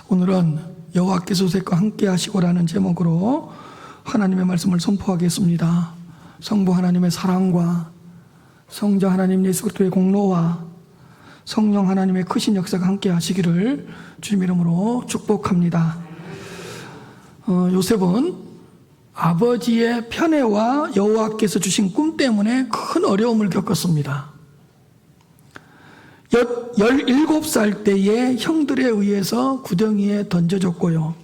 오늘은 여호와께서 요셉과 함께 하시고라는 제목으로 하나님의 말씀을 선포하겠습니다. 성부 하나님의 사랑과 성자 하나님 예수 그리스도의 공로와 성령 하나님의 크신 역사가 함께 하시기를 주님 이름으로 축복합니다. 요셉은 아버지의 편애와 여호와께서 주신 꿈 때문에 큰 어려움을 겪었습니다. 17살 때에 형들에 의해서 구덩이에 던져졌고요.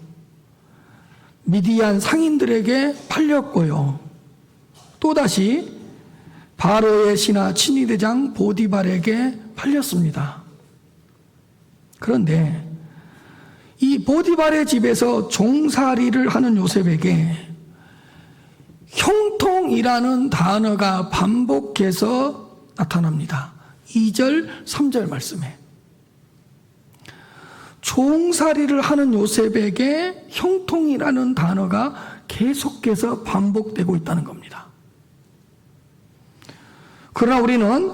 미디안 상인들에게 팔렸고요. 또다시 바로의 신하 친위대장 보디발에게 팔렸습니다. 그런데 이 보디발의 집에서 종살이를 하는 요셉에게 형통이라는 단어가 반복해서 나타납니다. 2절, 3절 말씀에 종살이를 하는 요셉에게 형통이라는 단어가 계속해서 반복되고 있다는 겁니다. 그러나 우리는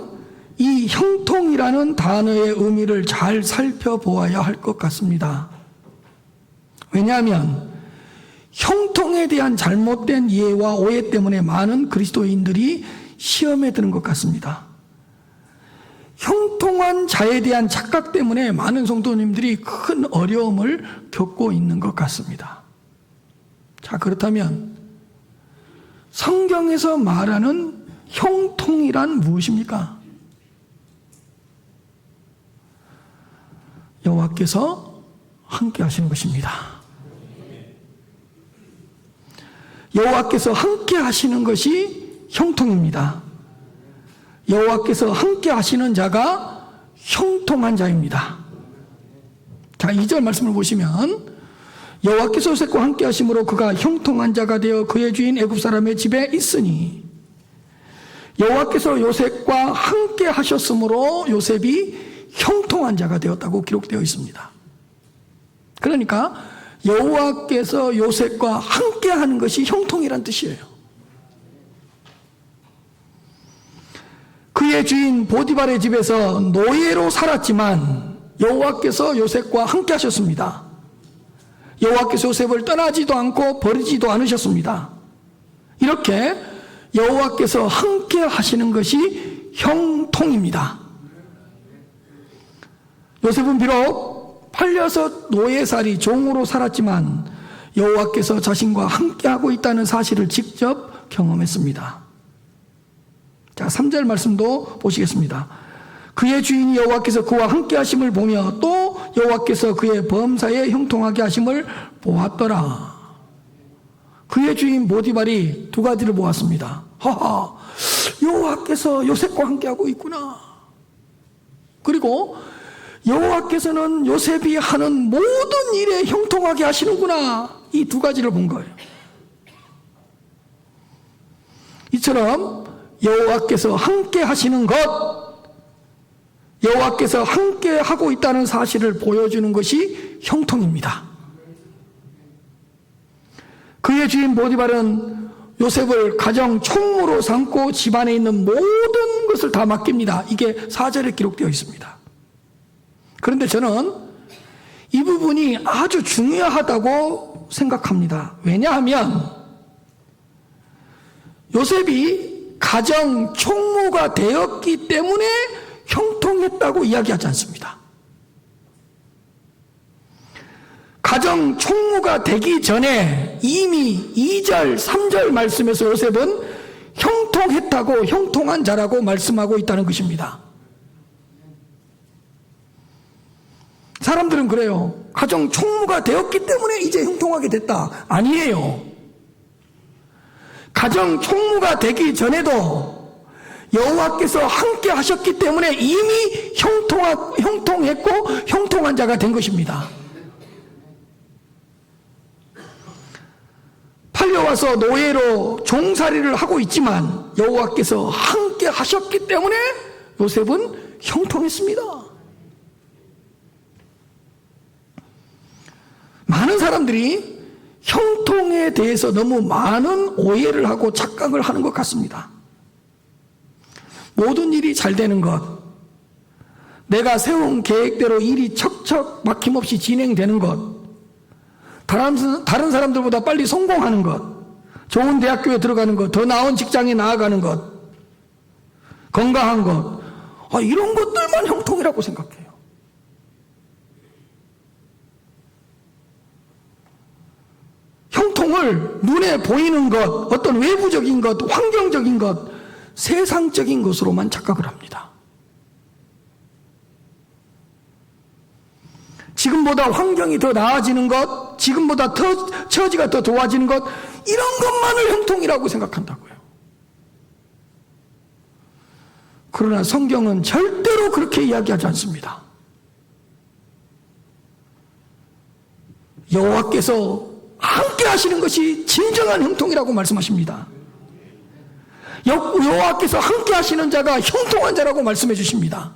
이 형통이라는 단어의 의미를 잘 살펴보아야 할 것 같습니다. 왜냐하면 형통에 대한 잘못된 이해와 오해 때문에 많은 그리스도인들이 시험에 드는 것 같습니다. 형통한 자에 대한 착각 때문에 많은 성도님들이 큰 어려움을 겪고 있는 것 같습니다. 자, 그렇다면 성경에서 말하는 형통이란 무엇입니까? 여호와께서 함께 하시는 것입니다. 여호와께서 함께 하시는 것이 형통입니다. 여호와께서 함께 하시는 자가 형통한 자입니다. 자, 2절 말씀을 보시면 여호와께서 요셉과 함께 하심으로 그가 형통한 자가 되어 그의 주인 애굽 사람의 집에 있으니 여호와께서 요셉과 함께 하셨으므로 요셉이 형통한 자가 되었다고 기록되어 있습니다. 그러니까 여호와께서 요셉과 함께 하는 것이 형통이란 뜻이에요. 그의 주인 보디발의 집에서 노예로 살았지만 여호와께서 요셉과 함께 하셨습니다. 여호와께서 요셉을 떠나지도 않고 버리지도 않으셨습니다. 이렇게 여호와께서 함께 하시는 것이 형통입니다. 요셉은 비록 팔려서 노예살이 종으로 살았지만 여호와께서 자신과 함께하고 있다는 사실을 직접 경험했습니다. 자, 3절 말씀도 보시겠습니다. 그의 주인이 여호와께서 그와 함께 하심을 보며 또 여호와께서 그의 범사에 형통하게 하심을 보았더라. 그의 주인 보디발이 두 가지를 보았습니다. 하하, 여호와께서 요셉과 함께하고 있구나. 그리고 여호와께서는 요셉이 하는 모든 일에 형통하게 하시는구나. 이 두 가지를 본 거예요. 이처럼 여호와께서 함께 하시는 것, 여호와께서 함께 하고 있다는 사실을 보여주는 것이 형통입니다. 그의 주인 보디발은 요셉을 가정 총무로 삼고 집안에 있는 모든 것을 다 맡깁니다. 이게 4절에 기록되어 있습니다. 그런데 저는 이 부분이 아주 중요하다고 생각합니다. 왜냐하면 요셉이 가정 총무가 되었기 때문에 형통했다고 이야기하지 않습니다. 가정 총무가 되기 전에 이미 2절, 3절 말씀에서 요셉은 형통했다고, 형통한 자라고 말씀하고 있다는 것입니다. 사람들은 그래요. 가정 총무가 되었기 때문에 이제 형통하게 됐다. 아니에요. 가정 총무가 되기 전에도 여호와께서 함께 하셨기 때문에 이미 형통했고 형통한 자가 된 것입니다. 팔려와서 노예로 종살이를 하고 있지만 여호와께서 함께 하셨기 때문에 요셉은 형통했습니다. 많은 사람들이 형통에 대해서 너무 많은 오해를 하고 착각을 하는 것 같습니다. 모든 일이 잘 되는 것, 내가 세운 계획대로 일이 척척 막힘없이 진행되는 것, 다른 사람들보다 빨리 성공하는 것, 좋은 대학교에 들어가는 것, 더 나은 직장에 나아가는 것, 건강한 것, 이런 것들만 형통이라고 생각해요. 형통을 눈에 보이는 것, 어떤 외부적인 것, 환경적인 것, 세상적인 것으로만 착각을 합니다. 지금보다 환경이 더 나아지는 것, 지금보다 처지가 더 좋아지는 것, 이런 것만을 형통이라고 생각한다고요. 그러나 성경은 절대로 그렇게 이야기하지 않습니다. 여호와께서 함께 하시는 것이 진정한 형통이라고 말씀하십니다. 여호와께서 함께 하시는 자가 형통한 자라고 말씀해 주십니다.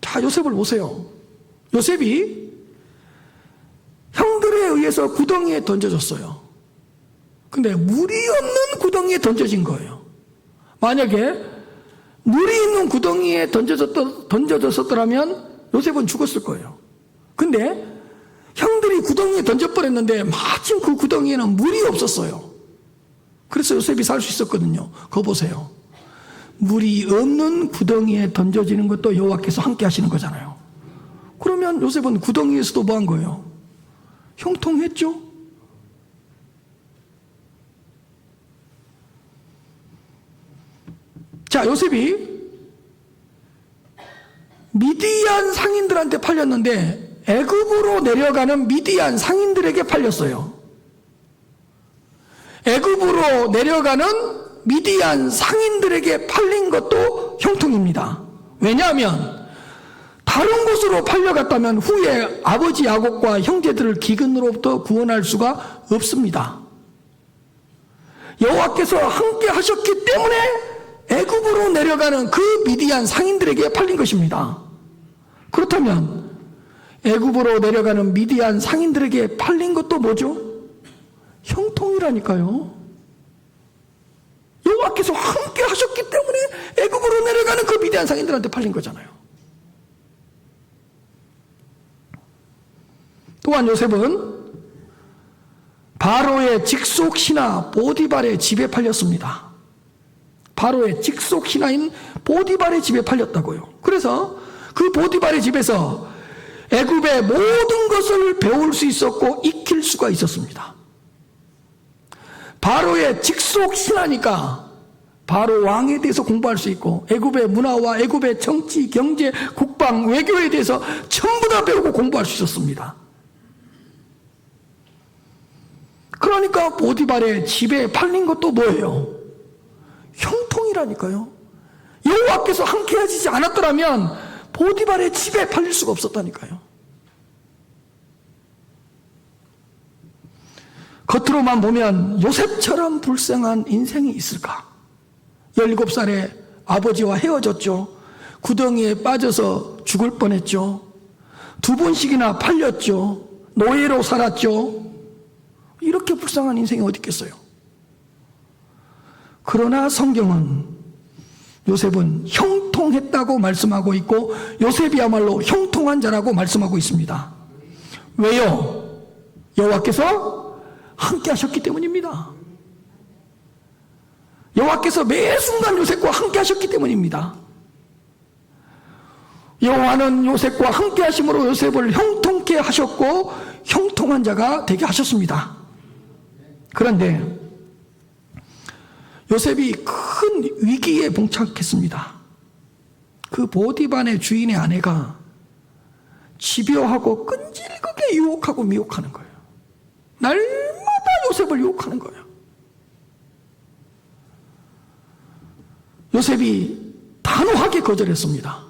자, 요셉을 보세요. 요셉이 형들에 의해서 구덩이에 던져졌어요. 근데 물이 없는 구덩이에 던져진 거예요. 만약에 물이 있는 구덩이에 던져졌었더라면 요셉은 죽었을 거예요. 근데 형들이 구덩이에 던져버렸는데 마침 그 구덩이에는 물이 없었어요. 그래서 요셉이 살 수 있었거든요. 그거 보세요. 물이 없는 구덩이에 던져지는 것도 여호와께서 함께 하시는 거잖아요. 그러면 요셉은 구덩이에서도 뭐 한 거예요? 형통했죠? 자, 요셉이 미디안 상인들한테 팔렸는데 애굽으로 내려가는 미디안 상인들에게 팔렸어요. 애굽으로 내려가는 미디안 상인들에게 팔린 것도 형통입니다. 왜냐하면 다른 곳으로 팔려갔다면 후에 아버지 야곱과 형제들을 기근으로부터 구원할 수가 없습니다. 여호와께서 함께 하셨기 때문에 애굽으로 내려가는 그 미디안 상인들에게 팔린 것입니다. 그렇다면 애굽으로 내려가는 미디안 상인들에게 팔린 것도 뭐죠? 형통이라니까요. 여호와께서 함께 하셨기 때문에 애굽으로 내려가는 그 미디안 상인들한테 팔린 거잖아요. 또한 요셉은 바로의 직속 신하 보디발의 집에 팔렸습니다. 바로의 직속 신하인 보디발의 집에 팔렸다고요. 그래서 그 보디발의 집에서 애굽의 모든 것을 배울 수 있었고 익힐 수가 있었습니다. 바로의 직속 신하니까 바로 왕에 대해서 공부할 수 있고 애굽의 문화와 애굽의 정치, 경제, 국방, 외교에 대해서 전부 다 배우고 공부할 수 있었습니다. 그러니까 보디발의 집에 팔린 것도 뭐예요? 형통이라니까요. 여호와께서 함께 하시지 않았더라면 보디발의 집에 팔릴 수가 없었다니까요. 겉으로만 보면 요셉처럼 불쌍한 인생이 있을까? 17살에 아버지와 헤어졌죠. 구덩이에 빠져서 죽을 뻔했죠. 2번씩이나 팔렸죠. 노예로 살았죠. 이렇게 불쌍한 인생이 어디 있겠어요? 그러나 성경은 요셉은 형통했다고 말씀하고 있고 요셉이야말로 형통한 자라고 말씀하고 있습니다. 왜요? 여호와께서 함께 하셨기 때문입니다. 여호와께서 매 순간 요셉과 함께 하셨기 때문입니다. 여호와는 요셉과 함께 하심으로 요셉을 형통케 하셨고 형통한 자가 되게 하셨습니다. 그런데 요셉이 큰 위기에 봉착했습니다. 그 보디발의 주인의 아내가 집요하고 끈질기게 유혹하고 미혹하는 거예요. 날마다 요셉을 유혹하는 거예요. 요셉이 단호하게 거절했습니다.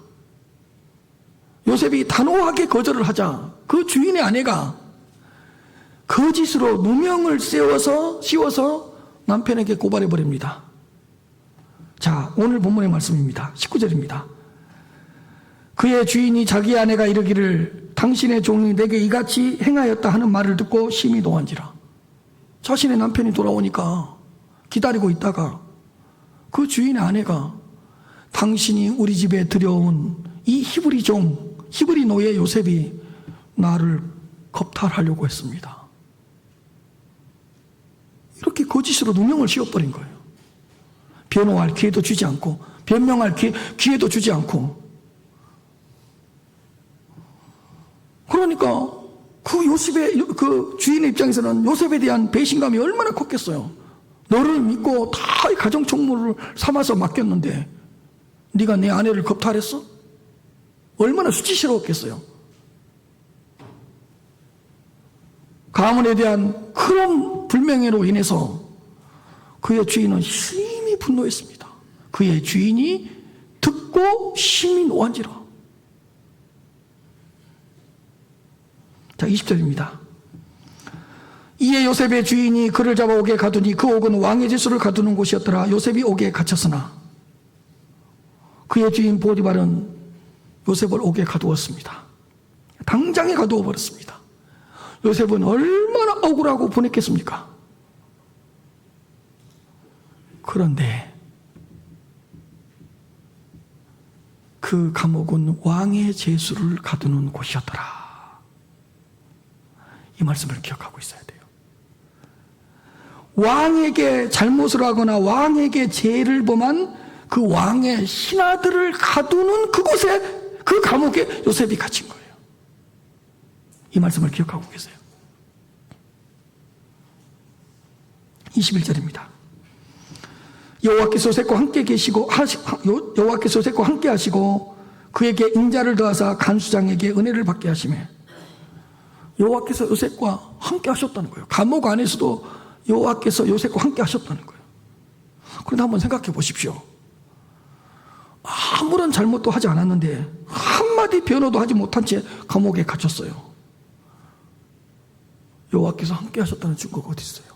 요셉이 단호하게 거절을 하자 그 주인의 아내가 거짓으로 누명을 씌워서 남편에게 고발해 버립니다. 자, 오늘 본문의 말씀입니다. 19절입니다. 그의 주인이 자기 아내가 이르기를 당신의 종이 내게 이같이 행하였다 하는 말을 듣고 심히 노한지라. 자신의 남편이 돌아오니까 기다리고 있다가 그 주인의 아내가 당신이 우리 집에 들여온 이 히브리 노예 요셉이 나를 겁탈하려고 했습니다. 이렇게 거짓으로 누명을 씌워버린 거예요. 변호할 기회도 주지 않고, 변명할 기회도 주지 않고. 그러니까 그 요셉의 그 주인의 입장에서는 요셉에 대한 배신감이 얼마나 컸겠어요. 너를 믿고 다 가정 총무를 삼아서 맡겼는데 네가 내 아내를 겁탈했어? 얼마나 수치스러웠겠어요. 가문에 대한 큰 불명예로 인해서 그의 주인은 심히 분노했습니다. 그의 주인이 듣고 심히 노한지라. 자, 20절입니다. 이에 요셉의 주인이 그를 잡아 옥에 가두니 그 옥은 왕의 제수를 가두는 곳이었더라. 요셉이 옥에 갇혔으나 그의 주인 보디발은 요셉을 옥에 가두었습니다. 당장에 가두어 버렸습니다. 요셉은 얼마나 억울하고 분했겠습니까? 그런데 그 감옥은 왕의 제수를 가두는 곳이었더라. 이 말씀을 기억하고 있어야 돼요. 왕에게 잘못을 하거나 왕에게 죄를 범한 그 왕의 신하들을 가두는 그곳에, 그 감옥에 요셉이 갇힌 거예요. 이 말씀을 기억하고 계세요. 21절입니다. 여호와께서 요셉과 함께 계시고 여호와께서 요셉과 함께 하시고 그에게 인자를 더하사 간수장에게 은혜를 받게 하시매. 여호와께서 요셉과 함께 하셨다는 거예요. 감옥 안에서도 여호와께서 요셉과 함께 하셨다는 거예요. 그런데 한번 생각해 보십시오. 아무런 잘못도 하지 않았는데 한마디 변호도 하지 못한 채 감옥에 갇혔어요. 여호와께서 함께 하셨다는 증거가 어디 있어요?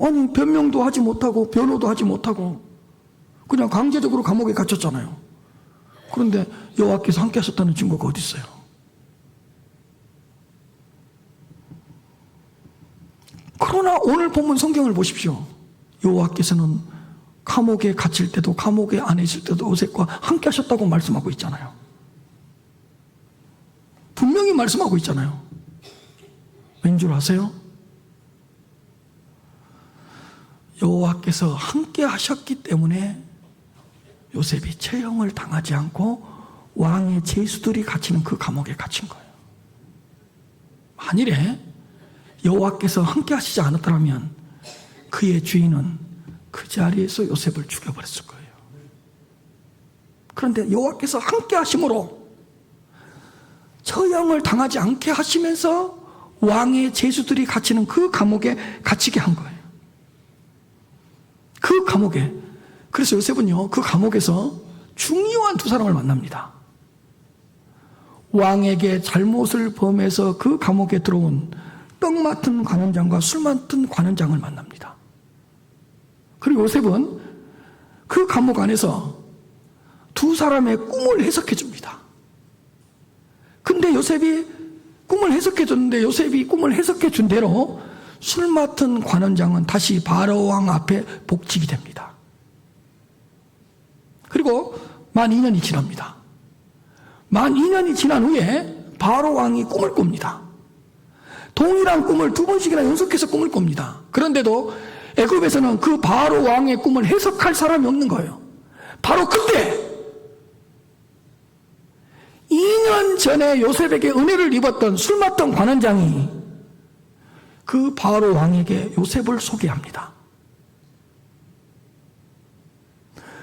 아니, 변명도 하지 못하고 변호도 하지 못하고 그냥 강제적으로 감옥에 갇혔잖아요. 그런데 여호와께서 함께 하셨다는 증거가 어디 있어요? 그러나 오늘 본문 성경을 보십시오. 여호와께서는 감옥에 갇힐 때도 감옥에 안에 있을 때도 요셉과 함께 하셨다고 말씀하고 있잖아요. 분명히 말씀하고 있잖아요. 왠 줄 아세요? 여호와께서 함께 하셨기 때문에 요셉이 처형을 당하지 않고 왕의 제수들이 갇히는 그 감옥에 갇힌 거예요. 만일에 여호와께서 함께 하시지 않았더라면 그의 주인은 그 자리에서 요셉을 죽여버렸을 거예요. 그런데 여호와께서 함께 하심으로 처형을 당하지 않게 하시면서 왕의 제수들이 갇히는 그 감옥에 갇히게 한 거예요. 그 감옥에. 그래서 요셉은요, 그 감옥에서 중요한 두 사람을 만납니다. 왕에게 잘못을 범해서 그 감옥에 들어온 떡 맡은 관원장과 술 맡은 관원장을 만납니다. 그리고 요셉은 그 감옥 안에서 두 사람의 꿈을 해석해 줍니다. 근데 요셉이 꿈을 해석해 줬는데 요셉이 꿈을 해석해 준 대로 술 맡은 관원장은 다시 바로 왕 앞에 복직이 됩니다. 그리고 만 2년이 지납니다. 만 2년이 지난 후에 바로 왕이 꿈을 꿉니다. 동일한 꿈을 두 번씩이나 연속해서 꿈을 꿉니다. 그런데도 애굽에서는 그 바로 왕의 꿈을 해석할 사람이 없는 거예요. 바로 그때 2년 전에 요셉에게 은혜를 입었던 술 맡던 관원장이 그 바로 왕에게 요셉을 소개합니다.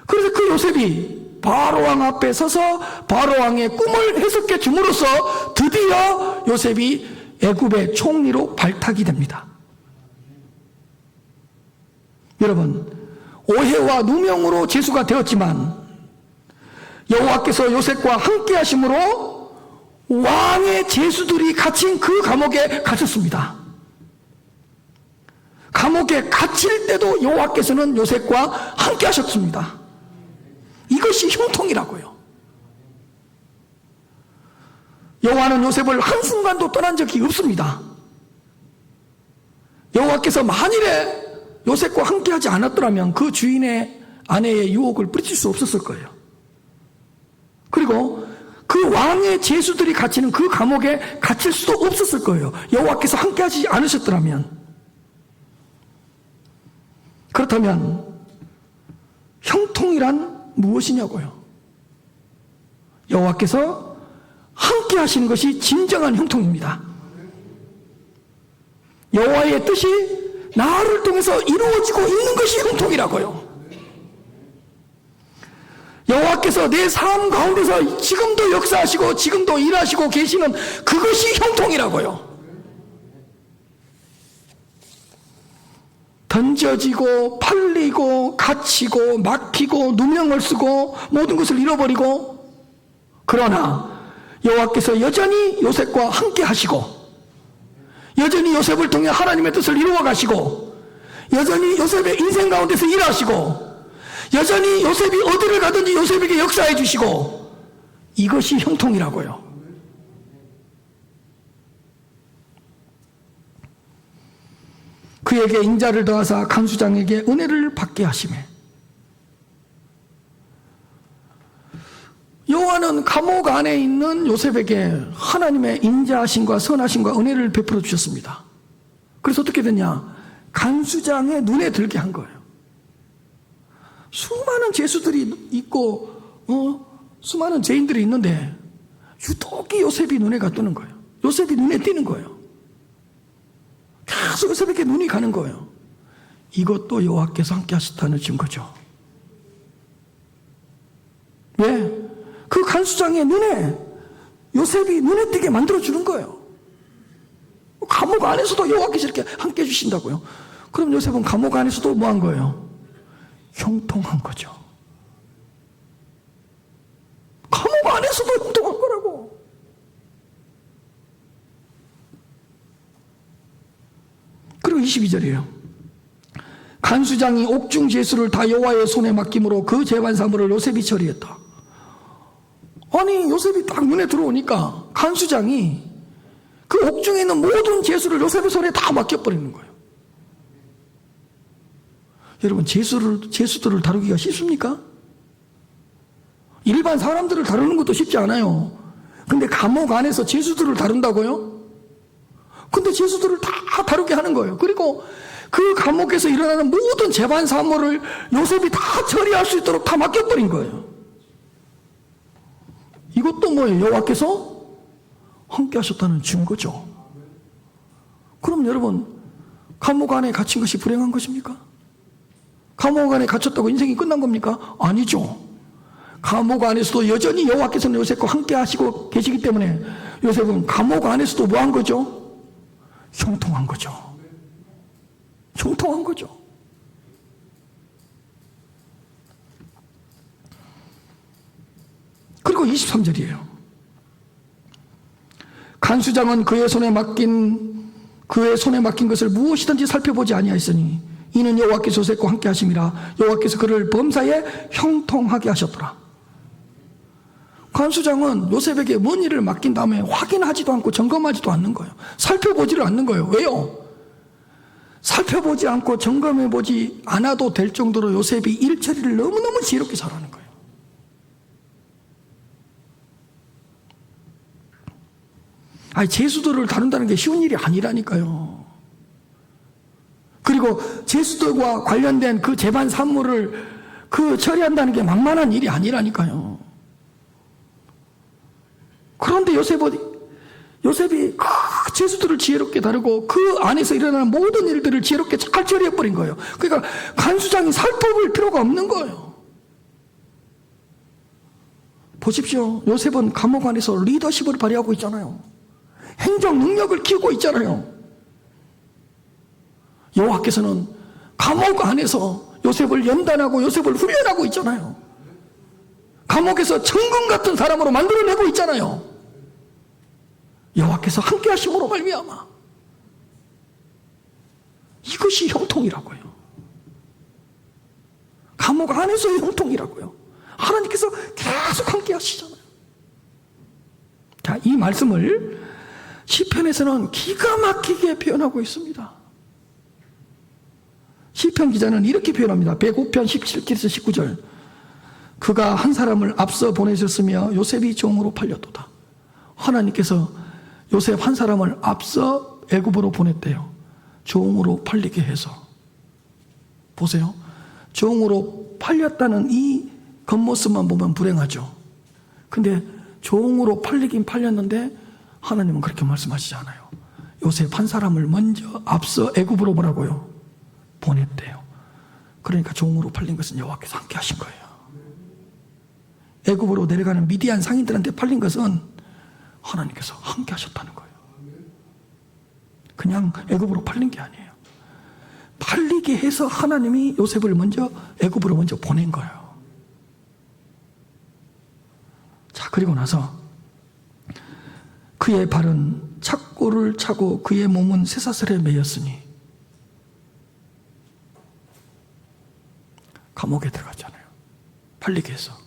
그래서 그 요셉이 바로 왕 앞에 서서 바로 왕의 꿈을 해석해 줌으로써 드디어 요셉이 애굽의 총리로 발탁이 됩니다. 여러분, 오해와 누명으로 제수가 되었지만 여호와께서 요셉과 함께 하심으로 왕의 제수들이 갇힌 그 감옥에 갇혔습니다. 감옥에 갇힐 때도 여호와께서는 요셉과 함께 하셨습니다. 이것이 형통이라고요. 여호와는 요셉을 한순간도 떠난 적이 없습니다. 여호와께서 만일에 요셉과 함께하지 않았더라면 그 주인의 아내의 유혹을 뿌리칠 수 없었을 거예요. 그리고 그 왕의 제수들이 갇히는 그 감옥에 갇힐 수도 없었을 거예요. 여호와께서 함께 하지 않으셨더라면. 그렇다면 형통이란 무엇이냐고요? 여호와께서 함께 하시는 것이 진정한 형통입니다. 여호와의 뜻이 나를 통해서 이루어지고 있는 것이 형통이라고요. 여호와께서 내 삶 가운데서 지금도 역사하시고 지금도 일하시고 계시는 그것이 형통이라고요. 던져지고 팔리고 갇히고 막히고 누명을 쓰고 모든 것을 잃어버리고, 그러나 여호와께서 여전히 요셉과 함께 하시고, 여전히 요셉을 통해 하나님의 뜻을 이루어 가시고, 여전히 요셉의 인생 가운데서 일하시고, 여전히 요셉이 어디를 가든지 요셉에게 역사해 주시고, 이것이 형통이라고요. 그에게 인자를 더하사 간수장에게 은혜를 받게 하시매. 여호와는 감옥 안에 있는 요셉에게 하나님의 인자하심과 선하심과 은혜를 베풀어 주셨습니다. 그래서 어떻게 됐냐? 간수장의 눈에 들게 한 거예요. 수많은 죄수들이 있고 수많은 죄인들이 있는데 유독히 요셉이 눈에 뜨는 거예요. 요셉이 눈에 띄는 거예요. 계속 요셉에게 눈이 가는 거예요. 이것도 여호와께서 함께 하셨다는 증거죠. 왜? 그 간수장의 눈에 요셉이 눈에 띄게 만들어주는 거예요. 감옥 안에서도 여호와께서 이렇게 함께 해주신다고요. 그럼 요셉은 감옥 안에서도 뭐 한 거예요? 형통한 거죠. 감옥 안에서도 형통한 거라고. 그리고 22절이에요. 간수장이 옥중 제수를 다 여호와의 손에 맡김으로 그 재반 사물을 요셉이 처리했다. 아니, 요셉이 딱 눈에 들어오니까 간수장이 그 옥중에 있는 모든 제수를 요셉의 손에 다 맡겨버리는 거예요. 여러분, 제수들을 다루기가 쉽습니까? 일반 사람들을 다루는 것도 쉽지 않아요. 근데 감옥 안에서 제수들을 다룬다고요? 근데 제수들을 다 다루게 하는 거예요. 그리고 그 감옥에서 일어나는 모든 재반 사물을 요셉이 다 처리할 수 있도록 다 맡겨버린 거예요. 이것도 뭐예요? 여호와께서 함께 하셨다는 증거죠. 그럼 여러분, 감옥 안에 갇힌 것이 불행한 것입니까? 감옥 안에 갇혔다고 인생이 끝난 겁니까? 아니죠. 감옥 안에서도 여전히 여호와께서는 요셉과 함께 하시고 계시기 때문에 요셉은 감옥 안에서도 뭐 한 거죠? 형통한 거죠. 형통한 거죠. 그리고 23절이에요. 간수장은 그의 손에 맡긴 것을 무엇이든지 살펴보지 아니하였으니 이는 여호와께서 요셉과 함께 하심이라. 여호와께서 그를 범사에 형통하게 하셨더라. 간수장은 요셉에게 뭔 일을 맡긴 다음에 확인하지도 않고 점검하지도 않는 거예요. 살펴보지를 않는 거예요. 왜요? 살펴보지 않고 점검해보지 않아도 될 정도로 요셉이 일처리를 너무너무 지혜롭게 잘하는 거예요. 아니, 제수들을 다룬다는 게 쉬운 일이 아니라니까요. 그리고 제수들과 관련된 그 재반 산물을 처리한다는 게 만만한 일이 아니라니까요. 그런데 요셉이 그 제수들을 지혜롭게 다루고 그 안에서 일어나는 모든 일들을 지혜롭게 잘 처리해버린 거예요. 그러니까 간수장이 살펴볼 필요가 없는 거예요. 보십시오. 요셉은 감옥 안에서 리더십을 발휘하고 있잖아요. 행정 능력을 키우고 있잖아요. 여호와께서는 감옥 안에서 요셉을 연단하고 요셉을 훈련하고 있잖아요. 감옥에서 천금 같은 사람으로 만들어내고 있잖아요. 여호와께서 함께 하심으로 말미암아. 이것이 형통이라고요. 감옥 안에서의 형통이라고요. 하나님께서 계속 함께 하시잖아요. 자, 이 말씀을 시편에서는 기가 막히게 표현하고 있습니다. 시편 기자는 이렇게 표현합니다. 105편 17절에서 19절. 그가 한 사람을 앞서 보내셨으며 요셉이 종으로 팔렸도다. 하나님께서 요셉 한 사람을 앞서 애굽으로 보냈대요. 종으로 팔리게 해서. 보세요. 종으로 팔렸다는 이 겉모습만 보면 불행하죠. 근데 종으로 팔리긴 팔렸는데 하나님은 그렇게 말씀하시지 않아요. 요셉 한 사람을 먼저 앞서 애굽으로 뭐라고요? 보냈대요. 그러니까 종으로 팔린 것은 여호와께서 함께 하신 거예요. 애굽으로 내려가는 미디안 상인들한테 팔린 것은 하나님께서 함께 하셨다는 거예요. 그냥 애굽으로 팔린 게 아니에요. 팔리게 해서 하나님이 요셉을 먼저 애굽으로 먼저 보낸 거예요. 자, 그리고 나서 그의 발은 착고를 차고 그의 몸은 쇠사슬에 매였으니 감옥에 들어갔잖아요. 팔리게 해서.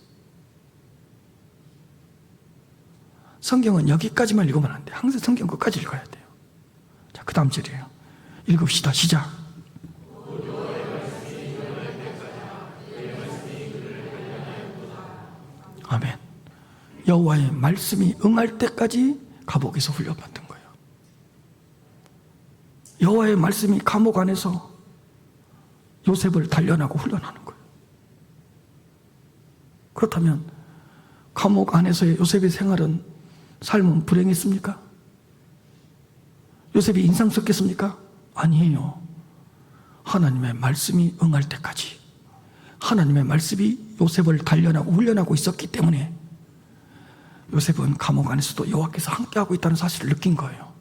성경은 여기까지만 읽으면 안 돼요. 항상 성경 끝까지 읽어야 돼요. 자, 그 다음 절이에요. 읽읍시다. 시작. 아멘. 여호와의 말씀이 응할 때까지 감옥에서 훈련받는 거예요. 여호와의 말씀이 감옥 안에서 요셉을 단련하고 훈련하는 거예요. 그렇다면 감옥 안에서의 요셉의 생활은, 삶은 불행했습니까? 요셉이 인상 썼겠습니까? 아니에요. 하나님의 말씀이 응할 때까지 하나님의 말씀이 요셉을 단련하고 훈련하고 있었기 때문에 요셉은 감옥 안에서도 여호와께서 함께하고 있다는 사실을 느낀 거예요.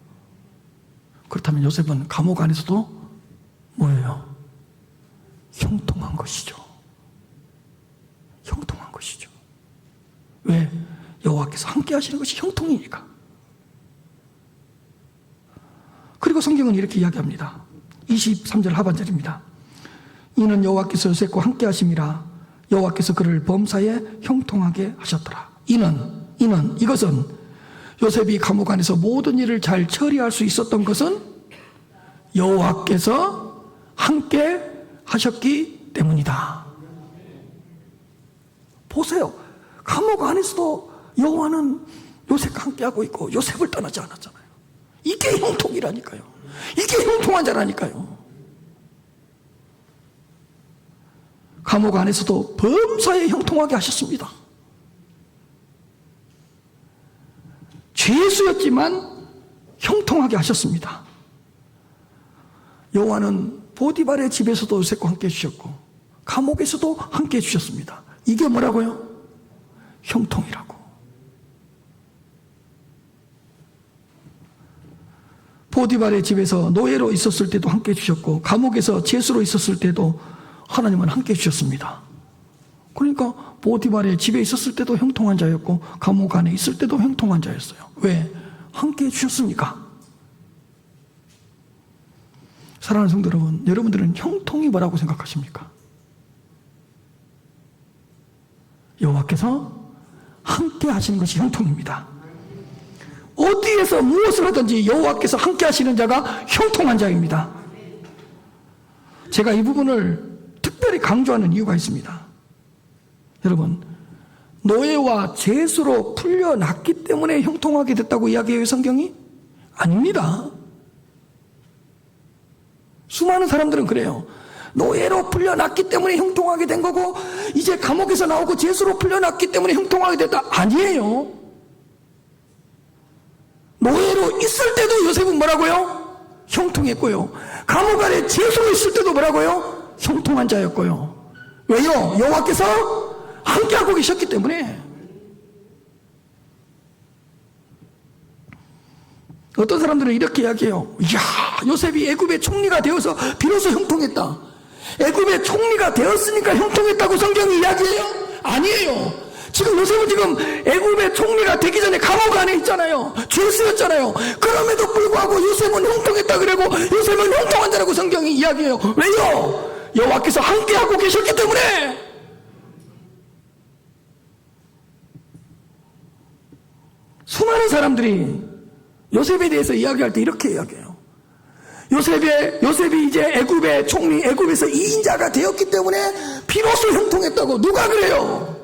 그렇다면 요셉은 감옥 안에서도 뭐예요? 형통한 것이죠. 형통한 것이죠. 왜? 여호와께서 함께 하시는 것이 형통이니까. 그리고 성경은 이렇게 이야기합니다. 23절 하반절입니다. 이는 여호와께서 요셉과 함께 하심이라 여호와께서 그를 범사에 형통하게 하셨더라. 이것은 요셉이 감옥 안에서 모든 일을 잘 처리할 수 있었던 것은 여호와께서 함께 하셨기 때문이다. 보세요. 감옥 안에서도 여호와는 요셉과 함께하고 있고 요셉을 떠나지 않았잖아요. 이게 형통이라니까요. 이게 형통한 자라니까요. 감옥 안에서도 범사에 형통하게 하셨습니다. 죄수였지만 형통하게 하셨습니다. 여호와는 보디발의 집에서도 요셉과 함께 해주셨고 감옥에서도 함께 해주셨습니다. 이게 뭐라고요? 형통이라고. 보디발의 집에서 노예로 있었을 때도 함께 해주셨고 감옥에서 죄수로 있었을 때도 하나님은 함께 해주셨습니다. 그러니까 보디발의 집에 있었을 때도 형통한 자였고 감옥 안에 있을 때도 형통한 자였어요. 왜? 함께 해주셨습니까? 사랑하는 성도 여러분, 여러분들은 형통이 뭐라고 생각하십니까? 여호와께서 함께 하시는 것이 형통입니다. 어디에서 무엇을 하든지 여호와께서 함께 하시는 자가 형통한 자입니다. 제가 이 부분을 특별히 강조하는 이유가 있습니다. 여러분, 노예와 죄수로 풀려났기 때문에 형통하게 됐다고 이야기해요, 성경이? 아닙니다. 수많은 사람들은 그래요. 노예로 풀려났기 때문에 형통하게 된 거고 이제 감옥에서 나오고 죄수로 풀려났기 때문에 형통하게 됐다. 아니에요. 노예로 있을 때도 요셉은 뭐라고요? 형통했고요. 감옥 안에 죄수로 있을 때도 뭐라고요? 형통한 자였고요. 왜요? 여호와께서 함께하고 계셨기 때문에. 어떤 사람들은 이렇게 이야기해요. 이야, 요셉이 애굽의 총리가 되어서 비로소 형통했다. 애굽의 총리가 되었으니까 형통했다고 성경이 이야기해요? 아니에요. 지금 요셉은 지금 애굽의 총리가 되기 전에 감옥 안에 있잖아요. 죄수였잖아요. 그럼에도 불구하고 요셉은 형통했다 그러고 요셉은 형통한 자라고 성경이 이야기해요. 왜요? 여호와께서 함께하고 계셨기 때문에. 수많은 사람들이 요셉에 대해서 이야기할 때 이렇게 이야기해요. 요셉이 이제 애굽의 총리, 애굽에서 2인자가 되었기 때문에 비로소 형통했다고. 누가 그래요?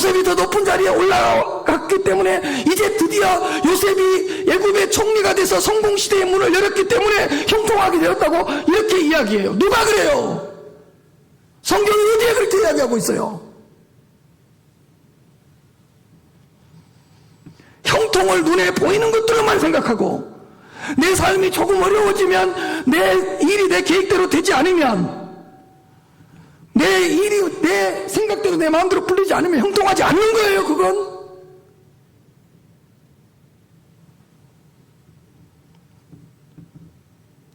요셉이 더 높은 자리에 올라갔기 때문에 이제 드디어 요셉이 애굽의 총리가 돼서 성공시대의 문을 열었기 때문에 형통하게 되었다고 이렇게 이야기해요. 누가 그래요? 성경이 어디에 그렇게 이야기하고 있어요? 형통을 눈에 보이는 것들만 생각하고 내 삶이 조금 어려워지면 내 일이 내 계획대로 되지 않으면 내 일이 내 생각대로 내 마음대로 풀리지 않으면 형통하지 않는 거예요. 그건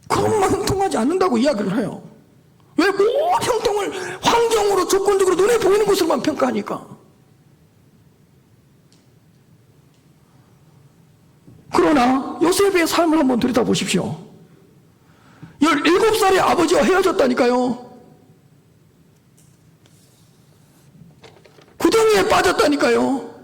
그것만 형통하지 않는다고 이야기를 해요. 왜 모든 형통을 환경으로 조건적으로 눈에 보이는 것으로만 평가하니까. 그러나 요셉의 삶을 한번 들여다보십시오. 17살의 아버지와 헤어졌다니까요. 구덩이에 빠졌다니까요.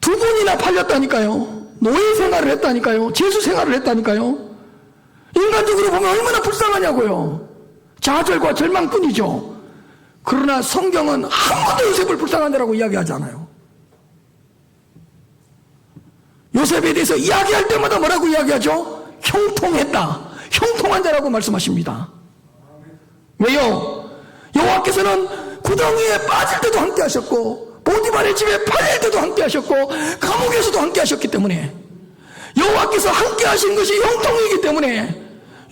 2번이나 팔렸다니까요. 노예 생활을 했다니까요. 재수 생활을 했다니까요. 인간적으로 보면 얼마나 불쌍하냐고요. 좌절과 절망뿐이죠. 그러나 성경은 아무도 요셉을 불쌍한 자라고 이야기하지 않아요. 요셉에 대해서 이야기할 때마다 뭐라고 이야기하죠? 형통했다. 형통한 자라고 말씀하십니다. 왜요? 여호와께서는 구덩이에 빠질 때도 함께 하셨고 보디발의 집에 팔릴 때도 함께 하셨고 감옥에서도 함께 하셨기 때문에 여호와께서 함께 하신 것이 형통이기 때문에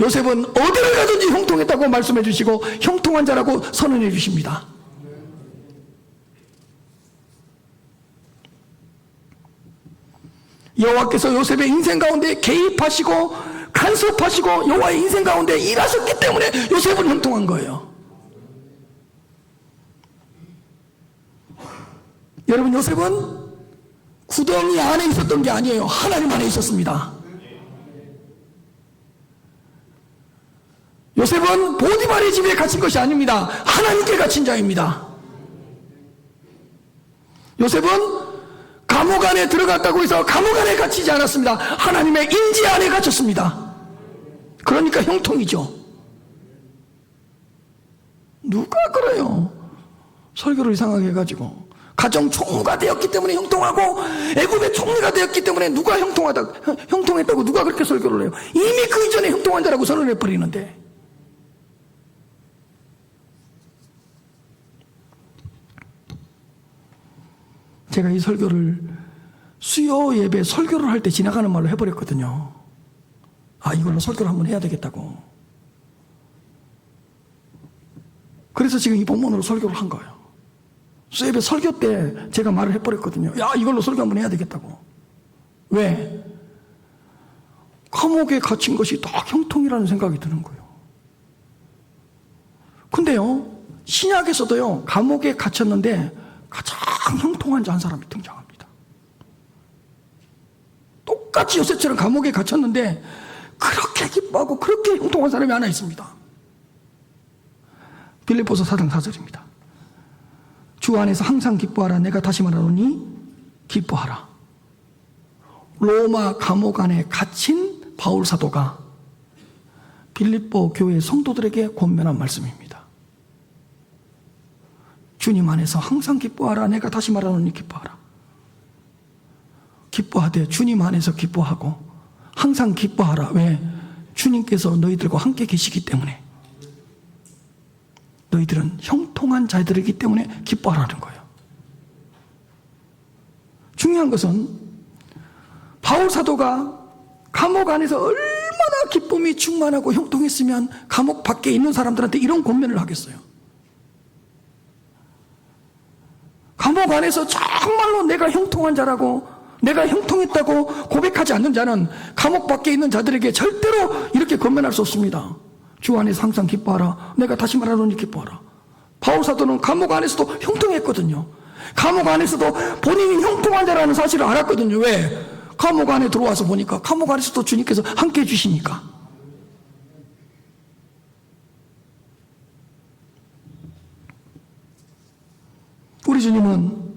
요셉은 어디를 가든지 형통했다고 말씀해 주시고 형통한 자라고 선언해 주십니다. 여호와께서 요셉의 인생 가운데 개입하시고 간섭하시고 여호와의 인생 가운데 일하셨기 때문에 요셉은 형통한 거예요. 여러분, 요셉은 구덩이 안에 있었던 게 아니에요. 하나님 안에 있었습니다. 요셉은 보디발의 집에 갇힌 것이 아닙니다. 하나님께 갇힌 자입니다. 요셉은 감옥 안에 들어갔다고 해서 감옥 안에 갇히지 않았습니다. 하나님의 인지 안에 갇혔습니다. 그러니까 형통이죠. 누가 그래요? 설교를 이상하게 해가지고 가정 총무가 되었기 때문에 형통하고 애굽의 총리가 되었기 때문에 누가 형통했다고 누가 그렇게 설교를 해요? 이미 그 이전에 형통한 자라고 선언해 버리는데. 제가 이 설교를 수요 예배 설교를 할 때 지나가는 말로 해버렸거든요. 아, 이걸로 설교를 한번 해야 되겠다고. 그래서 지금 이 본문으로 설교를 한 거예요. 수요 예배 설교 때 제가 말을 해버렸거든요. 야, 이걸로 설교 한번 해야 되겠다고. 왜? 감옥에 갇힌 것이 다 형통이라는 생각이 드는 거예요. 근데요, 신약에서도요, 감옥에 갇혔는데 가장 형통한 자 한 사람이 등장합니다. 똑같이 요셉처럼 감옥에 갇혔는데 그렇게 기뻐하고 그렇게 형통한 사람이 하나 있습니다. 빌립보서 4장 4절입니다. 주 안에서 항상 기뻐하라. 내가 다시 말하노니 기뻐하라. 로마 감옥 안에 갇힌 바울 사도가 빌립보 교회 성도들에게 권면한 말씀입니다. 주님 안에서 항상 기뻐하라. 내가 다시 말하노니 기뻐하라. 기뻐하되 주님 안에서 기뻐하고 항상 기뻐하라. 왜? 주님께서 너희들과 함께 계시기 때문에. 너희들은 형통한 자들이기 때문에 기뻐하라는 거예요. 중요한 것은 바울 사도가 감옥 안에서 얼마나 기쁨이 충만하고 형통했으면 감옥 밖에 있는 사람들한테 이런 권면을 하겠어요. 감옥 안에서 정말로 내가 형통한 자라고, 내가 형통했다고 고백하지 않는 자는 감옥 밖에 있는 자들에게 절대로 이렇게 권면할 수 없습니다. 주 안에서 항상 기뻐하라. 내가 다시 말하노니 기뻐하라. 바울 사도는 감옥 안에서도 형통했거든요. 감옥 안에서도 본인이 형통한 자라는 사실을 알았거든요. 왜? 감옥 안에 들어와서 보니까 감옥 안에서도 주님께서 함께 해주시니까. 우리 주님은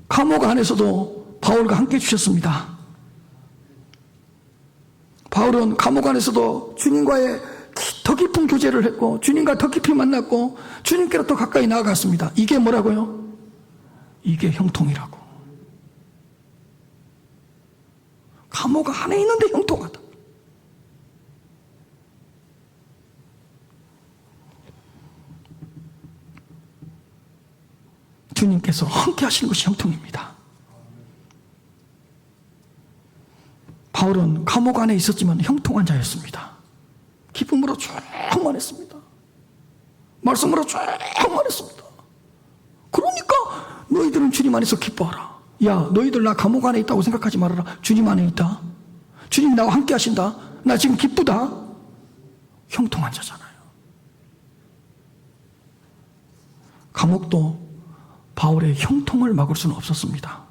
감옥 안에서도 바울과 함께 해주셨습니다. 바울은 감옥 안에서도 주님과의 더 깊은 교제를 했고 주님과 더 깊이 만났고 주님께로 더 가까이 나아갔습니다. 이게 뭐라고요? 이게 형통이라고. 감옥 안에 있는데 형통하다. 주님께서 함께 하시는 것이 형통입니다. 바울은 감옥 안에 있었지만 형통한 자였습니다. 기쁨으로 충만했습니다. 말씀으로 충만했습니다. 그러니까 너희들은 주님 안에서 기뻐하라. 야, 너희들 나 감옥 안에 있다고 생각하지 말아라. 주님 안에 있다. 주님이 나와 함께 하신다. 나 지금 기쁘다. 형통한 자잖아요. 감옥도 바울의 형통을 막을 수는 없었습니다.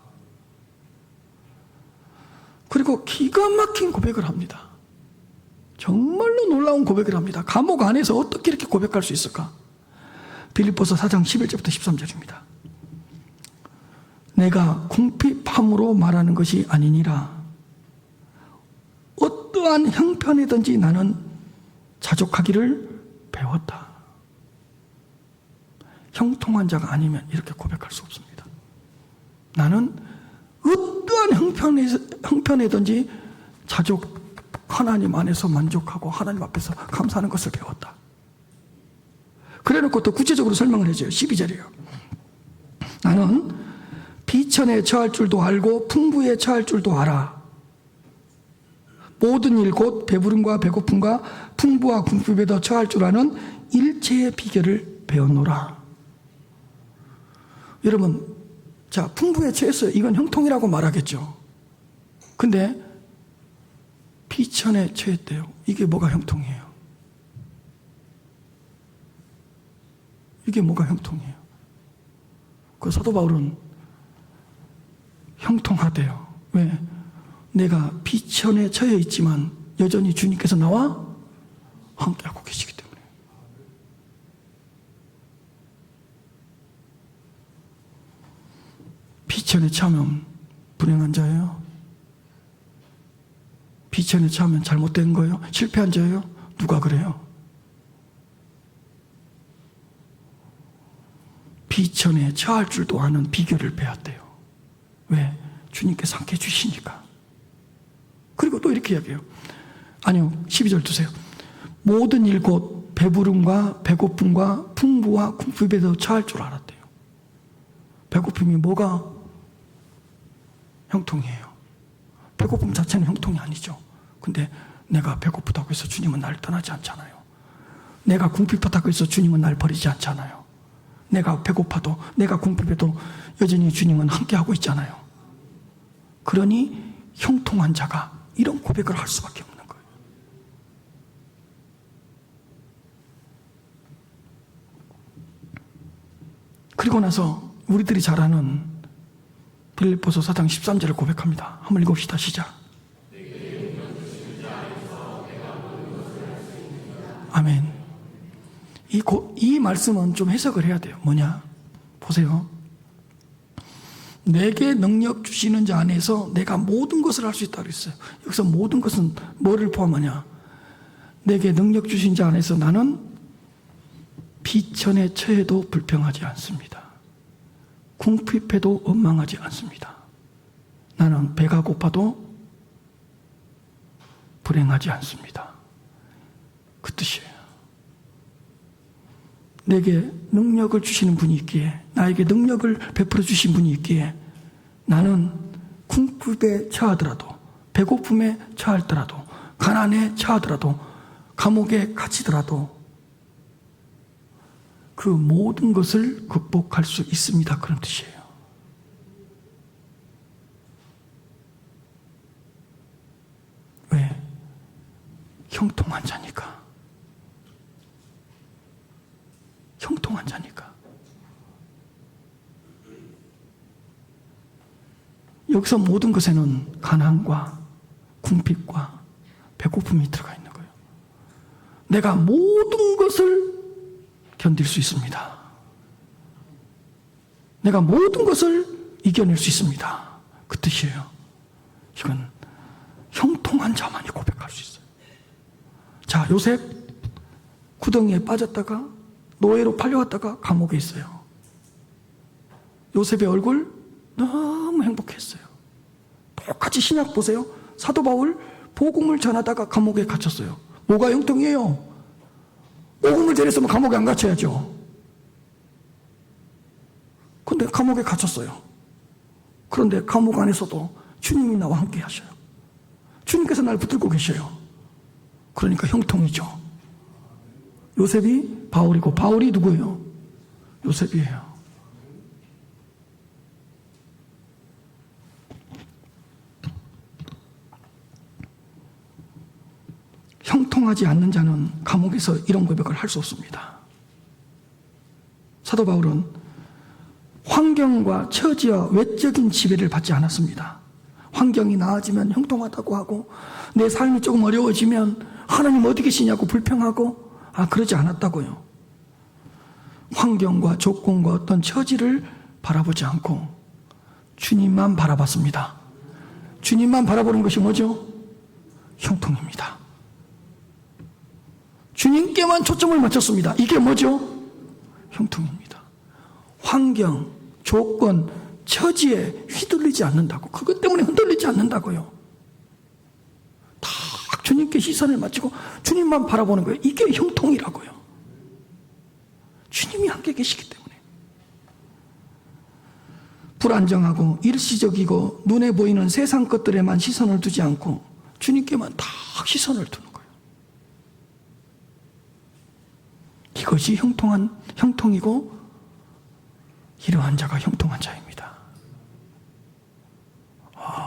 그리고 기가 막힌 고백을 합니다. 정말로 놀라운 고백을 합니다. 감옥 안에서 어떻게 이렇게 고백할 수 있을까? 빌립보서 4장 11절부터 13절입니다. 내가 궁핍함으로 말하는 것이 아니니라. 어떠한 형편이든지 나는 자족하기를 배웠다. 형통한 자가 아니면 이렇게 고백할 수 없습니다. 나는 어떠한 형편이든지 하나님 안에서 만족하고 하나님 앞에서 감사하는 것을 배웠다. 그래놓고 또 구체적으로 설명을 해줘요. 12절이에요. 나는 비천에 처할 줄도 알고 풍부에 처할 줄도 알아. 모든 일 곧 배부름과 배고픔과 풍부와 궁핍에도 처할 줄 아는 일체의 비결을 배웠노라. 여러분, 자, 풍부에 처해서 이건 형통이라고 말하겠죠. 근데 비천에 처했대요. 이게 뭐가 형통이에요? 이게 뭐가 형통이에요? 그 사도 바울은 형통하대요. 왜? 내가 비천에 처해 있지만 여전히 주님께서 나와 함께하고 계시기 때문에. 비천에 처하면 불행한 자예요? 비천에 처하면 잘못된 거예요? 실패한 자예요? 누가 그래요? 비천에 처할 줄도 아는 비결을 배웠대요. 왜? 주님께서 함께 주시니까. 그리고 또 이렇게 이야기해요. 아니요, 12절 두세요. 모든 일 곧 배부름과 배고픔과 풍부와 궁핍에도 처할 줄 알았대요. 배고픔이 뭐가 형통이에요? 배고픔 자체는 형통이 아니죠. 근데 내가 배고프다고 해서 주님은 나를 떠나지 않잖아요. 내가 궁핍하다고 해서 주님은 날 버리지 않잖아요. 내가 배고파도 내가 궁핍해도 여전히 주님은 함께하고 있잖아요. 그러니 형통한 자가 이런 고백을 할 수밖에 없는 거예요. 그리고 나서 우리들이 잘 아는 빌립보서 4장 13절을 고백합니다. 한번 읽읍시다. 시작. 아멘. 이 말씀은 좀 해석을 해야 돼요. 뭐냐? 보세요. 내게 능력 주시는 자 안에서 내가 모든 것을 할 수 있다고 했어요. 여기서 모든 것은 뭐를 포함하냐? 내게 능력 주신 자 안에서 나는 비천에 처해도 불평하지 않습니다. 궁핍해도 원망하지 않습니다. 나는 배가 고파도 불행하지 않습니다. 그 뜻이에요. 내게 능력을 주시는 분이 있기에, 나에게 능력을 베풀어 주신 분이 있기에 나는 궁핍에 처하더라도, 배고픔에 처하더라도, 가난에 처하더라도, 감옥에 갇히더라도 그 모든 것을 극복할 수 있습니다. 그런 뜻이에요. 왜? 형통한 자니까. 형통한 자니까. 여기서 모든 것에는 가난과 궁핍과 배고픔이 들어가 있는 거예요. 내가 모든 것을 견딜 수 있습니다. 내가 모든 것을 이겨낼 수 있습니다. 그 뜻이에요. 이건 형통한 자만이 고백할 수 있어요. 자, 요셉 구덩이에 빠졌다가 노예로 팔려왔다가 감옥에 있어요. 요셉의 얼굴 너무 행복했어요. 똑같이 신약 보세요. 사도 바울 복음을 전하다가 감옥에 갇혔어요. 뭐가 형통이에요? 복음을 전했으면 감옥에 안 갇혀야죠. 근데 감옥에 갇혔어요. 그런데 감옥 안에서도 주님이 나와 함께 하셔요. 주님께서 날 붙들고 계셔요. 그러니까 형통이죠. 요셉이 바울이고 바울이 누구예요? 요셉이에요. 형통하지 않는 자는 감옥에서 이런 고백을 할 수 없습니다. 사도 바울은 환경과 처지와 외적인 지배를 받지 않았습니다. 환경이 나아지면 형통하다고 하고 내 삶이 조금 어려워지면 하나님 어디 계시냐고 불평하고 그러지 않았다고요. 환경과 조건과 어떤 처지를 바라보지 않고 주님만 바라봤습니다. 주님만 바라보는 것이 뭐죠? 형통입니다. 주님께만 초점을 맞췄습니다. 이게 뭐죠? 형통입니다. 환경, 조건, 처지에 휘둘리지 않는다고. 그것 때문에 흔들리지 않는다고요. 다 주님께 시선을 맞추고 주님만 바라보는 거예요. 이게 형통이라고요. 주님이 함께 계시기 때문에. 불안정하고 일시적이고 눈에 보이는 세상 것들에만 시선을 두지 않고 주님께만 다 시선을 두는 거예요. 이것이 형통이고 이러한 자가 형통한 자입니다.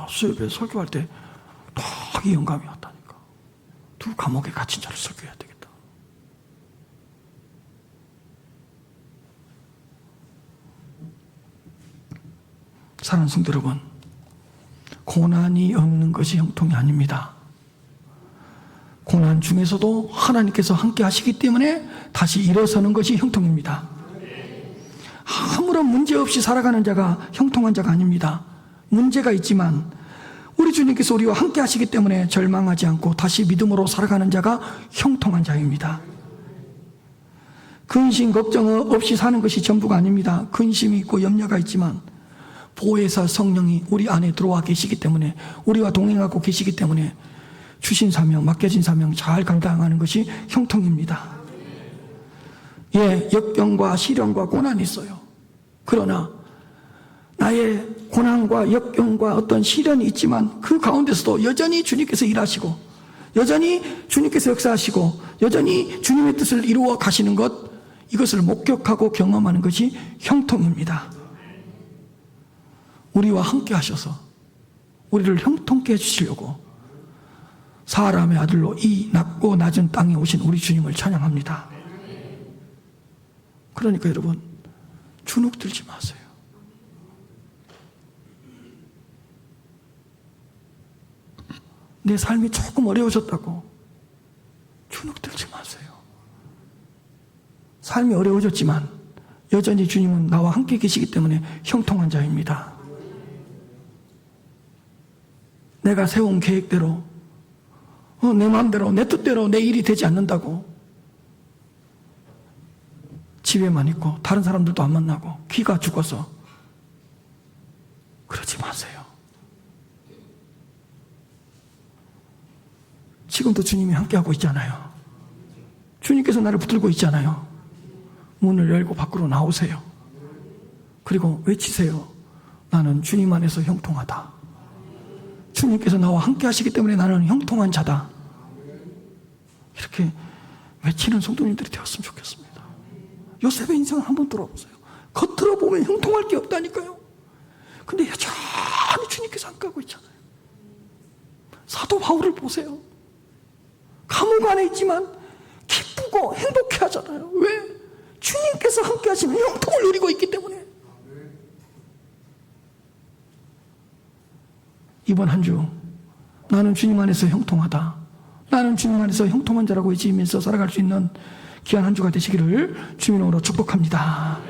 수요일에 설교할 때 딱 이 영감이 왔다니까. 두 감옥에 갇힌 자를 설교해야 되겠다. 사랑하는 성도 여러분, 고난이 없는 것이 형통이 아닙니다. 고난 중에서도 하나님께서 함께 하시기 때문에 다시 일어서는 것이 형통입니다. 아무런 문제 없이 살아가는 자가 형통한 자가 아닙니다. 문제가 있지만 우리 주님께서 우리와 함께 하시기 때문에 절망하지 않고 다시 믿음으로 살아가는 자가 형통한 자입니다. 근심 걱정 없이 사는 것이 전부가 아닙니다. 근심이 있고 염려가 있지만 보혜사 성령이 우리 안에 들어와 계시기 때문에, 우리와 동행하고 계시기 때문에 주신 사명, 맡겨진 사명 잘 감당하는 것이 형통입니다. 역경과 시련과 고난이 있어요. 그러나 나의 고난과 역경과 어떤 시련이 있지만 그 가운데서도 여전히 주님께서 일하시고 여전히 주님께서 역사하시고 여전히 주님의 뜻을 이루어 가시는 것, 이것을 목격하고 경험하는 것이 형통입니다. 우리와 함께 하셔서 우리를 형통케 해주시려고 사람의 아들로 이 낮고 낮은 땅에 오신 우리 주님을 찬양합니다. 그러니까 여러분, 주눅 들지 마세요. 내 삶이 조금 어려워졌다고 주눅 들지 마세요. 삶이 어려워졌지만 여전히 주님은 나와 함께 계시기 때문에 형통한 자입니다. 내가 세운 계획대로 내 마음대로 내 뜻대로 내 일이 되지 않는다고 집에만 있고 다른 사람들도 안 만나고 귀가 죽어서 그러지 마세요. 지금도 주님이 함께하고 있잖아요. 주님께서 나를 붙들고 있잖아요. 문을 열고 밖으로 나오세요. 그리고 외치세요. 나는 주님 안에서 형통하다. 주님께서 나와 함께 하시기 때문에 나는 형통한 자다. 이렇게 외치는 성도님들이 되었으면 좋겠습니다. 요셉의 인생을 한번 돌아보세요. 겉으로 보면 형통할 게 없다니까요. 근데 여전히 주님께서 함께하고 있잖아요. 사도 바울을 보세요. 감옥 안에 있지만 기쁘고 행복해 하잖아요. 왜? 주님께서 함께 하시면 형통을 누리고 있기 때문에. 이번 한 주 나는 주님 안에서 형통하다, 나는 주님 안에서 형통한 자라고 외치면서 살아갈 수 있는 귀한 한 주가 되시기를 주님으로 축복합니다.